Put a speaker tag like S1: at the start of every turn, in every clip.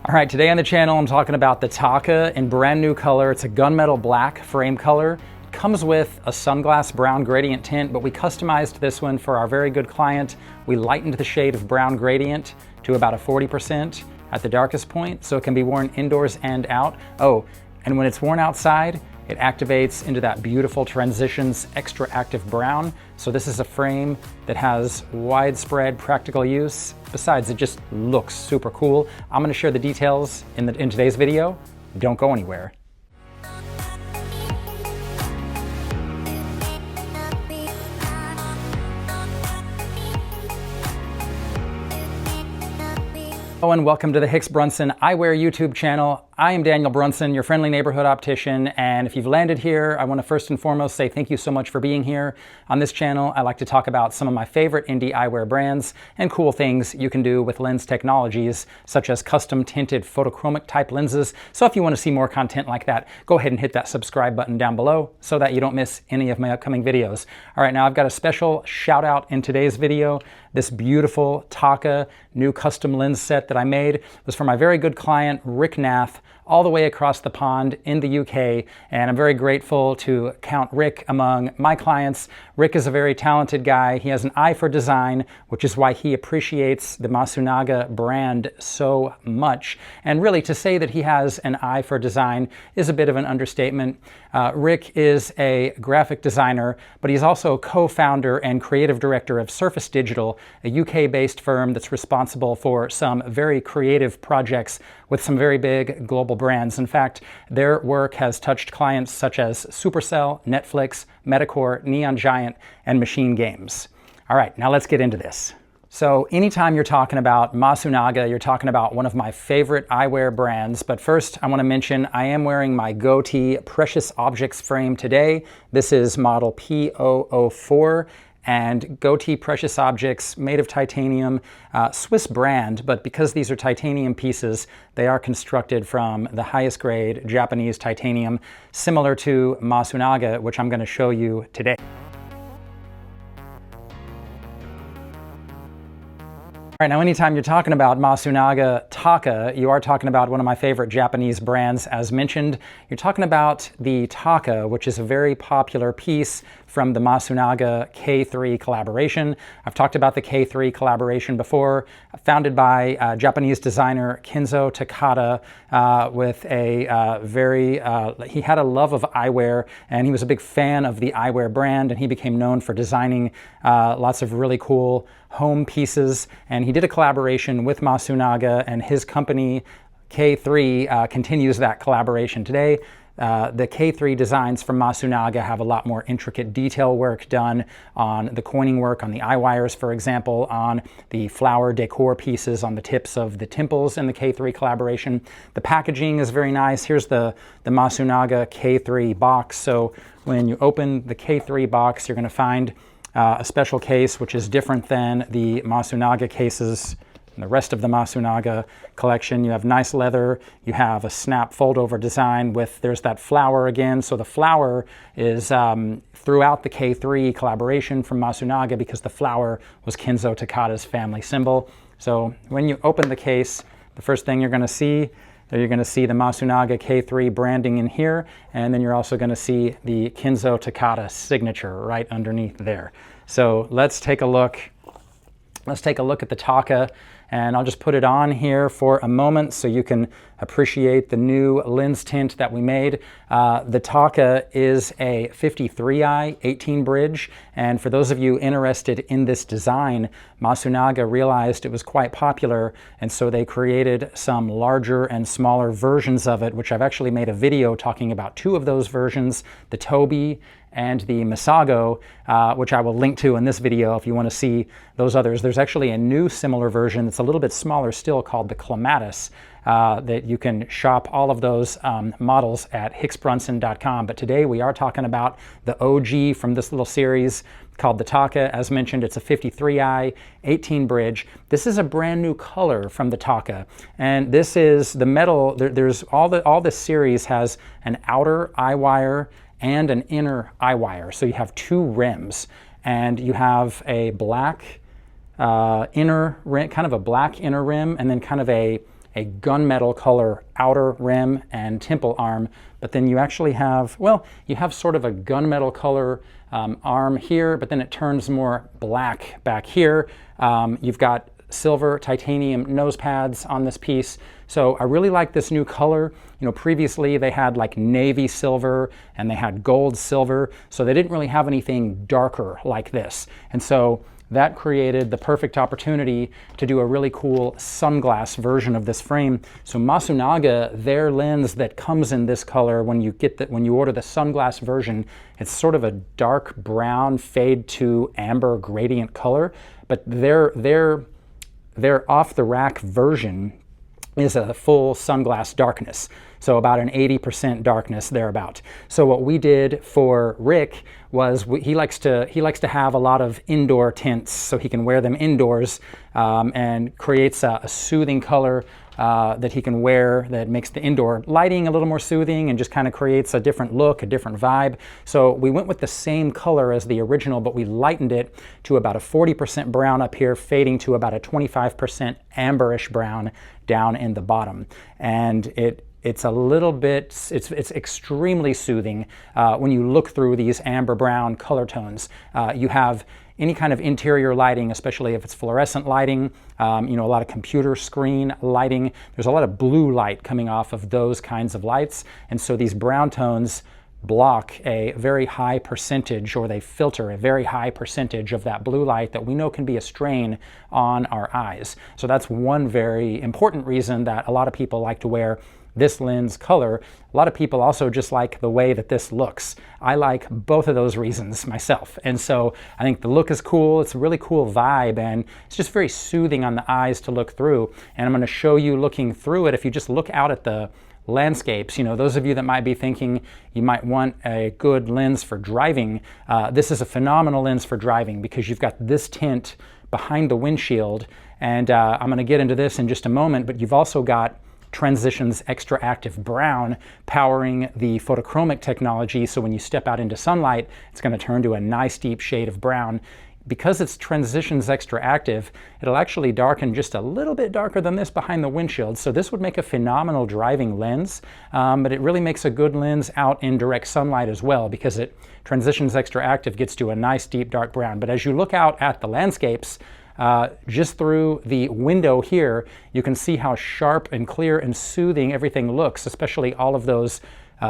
S1: All right, today on the channel I'm talking about the Taka in brand new color. It's a gunmetal black frame color. It comes with a sunglass brown gradient tint, but we customized this one for our very good client. We lightened the shade of brown gradient to about a 40% at the darkest point, so it can be worn indoors and out. Oh, and when it's worn outside, it activates into that beautiful Transitions XTRActive Brown. So this is a frame that has widespread practical use. Besides, it just looks super cool. I'm gonna share the details in today's video. Don't go anywhere. Hello and welcome to the Hicks Brunson Eyewear YouTube channel. I am Daniel Brunson, your friendly neighborhood optician, and if you've landed here, I want to first and foremost say thank you so much for being here. On this channel, I like to talk about some of my favorite indie eyewear brands and cool things you can do with lens technologies, such as custom tinted photochromic type lenses. So if you want to see more content like that, go ahead and hit that subscribe button down below so that you don't miss any of my upcoming videos. All right, now I've got a special shout out in today's video. This beautiful Taka new custom lens set that I made was for my very good client, Rick Nath, all the way across the pond in the UK, and I'm very grateful to count Rick among my clients. Rick is a very talented guy. He has an eye for design, which is why he appreciates the Masunaga brand so much. And really, to say that he has an eye for design is a bit of an understatement. Rick is a graphic designer, but he's also co-founder and creative director of Surface Digital, a UK-based firm that's responsible for some very creative projects with some very big global brands. In fact, their work has touched clients such as Supercell, Netflix, Metacore, Neon Giant, and Machine Games. All right, now let's get into this. So anytime you're talking about Masunaga, you're talking about one of my favorite eyewear brands. But first, I want to mention I am wearing my Gotti Precious Objects frame today. This is model P004. And Gotti Precious Objects, made of titanium, Swiss brand, but because these are titanium pieces, they are constructed from the highest grade Japanese titanium, similar to Masunaga, which I'm going to show you today. All right, now anytime you're talking about Masunaga Taka, you are talking about one of my favorite Japanese brands, as mentioned. You're talking about the Taka, which is a very popular piece from the Masunaga K3 collaboration. I've talked about the K3 collaboration before, founded by Japanese designer Kenzo Takada with a he had a love of eyewear, and he was a big fan of the eyewear brand, and he became known for designing lots of really cool home pieces. And he did a collaboration with Masunaga, and his company K3 continues that collaboration today. The K3 designs from Masunaga have a lot more intricate detail work done on the coining work, on the eye wires, for example, on the flower decor pieces on the tips of the temples in the K3 collaboration. The packaging is very nice. Here's the Masunaga K3 box. So when you open the K3 box, you're going to find a special case, which is different than the Masunaga cases and the rest of the Masunaga collection. You have nice leather, you have a snap fold-over design with, there's that flower again. So the flower is throughout the K3 collaboration from Masunaga because the flower was Kenzo Takada's family symbol. So when you open the case, the first thing you're going to see the Masunaga K3 branding in here, and then you're also going to see the Kenzo Takada signature right underneath there. So let's take a look. Let's take a look at the Taka, and I'll just put it on here for a moment so you can appreciate the new lens tint that we made. The Taka is a 53i 18 bridge, and for those of you interested in this design, Masunaga realized it was quite popular, and so they created some larger and smaller versions of it, which I've actually made a video talking about two of those versions, the Toby and the Masago, which I will link to in this video if you want to see those others. There's actually a new similar version that's a little bit smaller still called the Clematis that you can shop all of those models at hicksbrunson.com. But today we are talking about the OG from this little series called the Taka. As mentioned, it's a 53i 18 bridge. This is a brand new color from the Taka, and this is the metal. There's all this series has an outer eye wire and an inner eye wire. So you have two rims, and you have a black inner rim, kind of a black inner rim, and then kind of a a gunmetal color outer rim and temple arm, but then you actually have, well, you have sort of a gunmetal color arm here, but then it turns more black back here. You've got silver titanium nose pads on this piece. So I really like this new color. You know, previously they had like navy silver and they had gold silver, so they didn't really have anything darker like this. And so that created the perfect opportunity to do a really cool sunglass version of this frame. So Masunaga, their lens that comes in this color, when you order the sunglass version, it's sort of a dark brown fade to amber gradient color, but their off-the-rack version is a full sunglass darkness, so about an 80% darkness thereabout. So what we did for Rick was he likes to have a lot of indoor tints, so he can wear them indoors, and creates a soothing color that he can wear that makes the indoor lighting a little more soothing and just kind of creates a different look, a different vibe. So we went with the same color as the original, but we lightened it to about a 40% brown up here, fading to about a 25% amberish brown down in the bottom. And it's a little bit, it's extremely soothing when you look through these amber brown color tones. You have any kind of interior lighting, especially if it's fluorescent lighting, you know, a lot of computer screen lighting. There's a lot of blue light coming off of those kinds of lights. And so these brown tones block a very high percentage, or they filter a very high percentage of that blue light that we know can be a strain on our eyes. So that's one very important reason that a lot of people like to wear this lens color. A lot of people also just like the way that this looks. I like both of those reasons myself. And so I think the look is cool. It's a really cool vibe, and it's just very soothing on the eyes to look through. And I'm going to show you looking through it. If you just look out at the landscapes, you know, those of you that might be thinking you might want a good lens for driving, this is a phenomenal lens for driving because you've got this tint behind the windshield. And I'm going to get into this in just a moment, but you've also got Transitions XTRActive Brown powering the photochromic technology, so when you step out into sunlight, it's going to turn to a nice deep shade of brown. Because it's Transitions XTRActive, it'll actually darken just a little bit darker than this behind the windshield, so this would make a phenomenal driving lens, but it really makes a good lens out in direct sunlight as well, because Transitions XTRActive gets to a nice deep dark brown. But as you look out at the landscapes, just through the window here, you can see how sharp and clear and soothing everything looks, especially all of those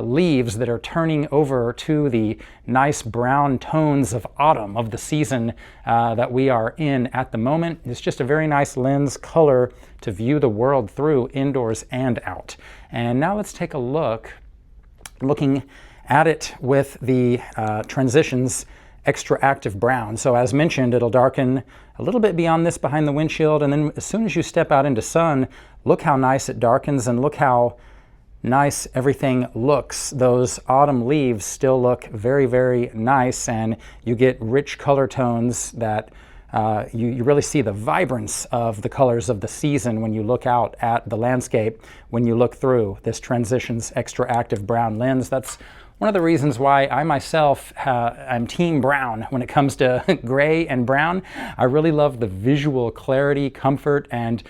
S1: leaves that are turning over to the nice brown tones of autumn, of the season that we are in at the moment. It's just a very nice lens color to view the world through, indoors and out. And now let's take a look, looking at it with the Transitions XTRActive Brown. So as mentioned, it'll darken a little bit beyond this behind the windshield, and then as soon as you step out into sun, look how nice it darkens and look how nice everything looks. Those autumn leaves still look very, very nice, and you get rich color tones that you really see the vibrance of the colors of the season when you look out at the landscape, when you look through this Transitions XTRActive Brown lens. That's one of the reasons why I myself am Team Brown when it comes to gray and brown. I really love the visual clarity, comfort, and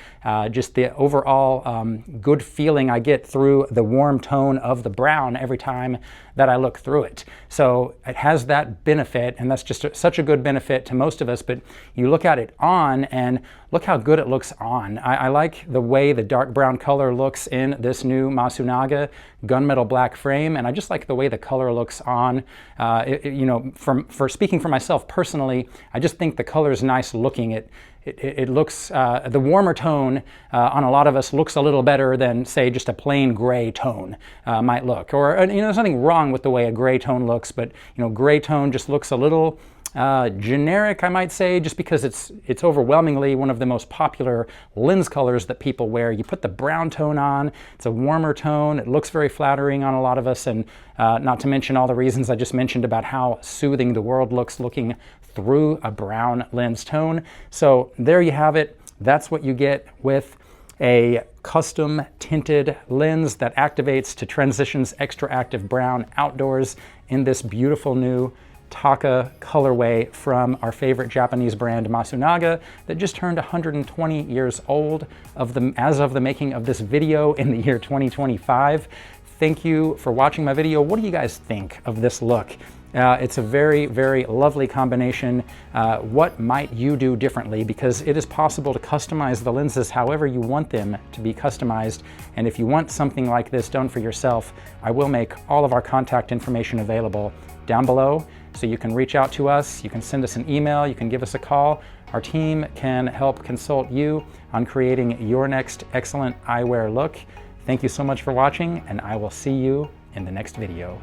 S1: just the overall good feeling I get through the warm tone of the brown every time that I look through it. So it has that benefit, and that's just such a good benefit to most of us, but you look at it on and look how good it looks on. I like the way the dark brown color looks in this new Masunaga gunmetal black frame, and I just like the way the color looks on. You know, for speaking for myself personally, I just think the color is nice looking. It looks, the warmer tone on a lot of us looks a little better than, say, just a plain gray tone might look. Or, you know, there's nothing wrong with the way a gray tone looks, but, you know, gray tone just looks a little generic, I might say, just because it's overwhelmingly one of the most popular lens colors that people wear. You put the brown tone on, it's a warmer tone, it looks very flattering on a lot of us, and not to mention all the reasons I just mentioned about how soothing the world looks looking through a brown lens tone. So there you have it. That's what you get with a custom tinted lens that activates to Transitions XTRActive Brown outdoors in this beautiful new Taka colorway from our favorite Japanese brand Masunaga that just turned 120 years old as of the making of this video in the year 2025. Thank you for watching my video. What do you guys think of this look? It's a very, very lovely combination. What might you do differently? Because it is possible to customize the lenses however you want them to be customized. And if you want something like this done for yourself, I will make all of our contact information available down below. So you can reach out to us, you can send us an email, you can give us a call. Our team can help consult you on creating your next excellent eyewear look. Thank you so much for watching, and I will see you in the next video.